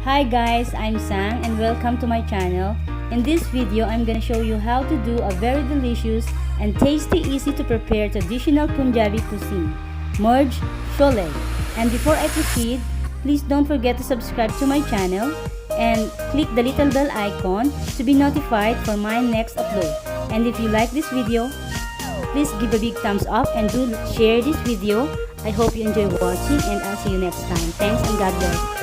Hi guys, I'm Sang and welcome to my channel. In this video, I'm gonna show you how to do a very delicious and tasty, easy to prepare traditional Punjabi cuisine, Murgh Cholay. And before I proceed, please don't forget to subscribe to my channel and click the little bell icon to be notified for my next upload. And if you like this video, please give a big thumbs up and do share this video. I hope you enjoy watching and I'll see you next time. Thanks and God bless.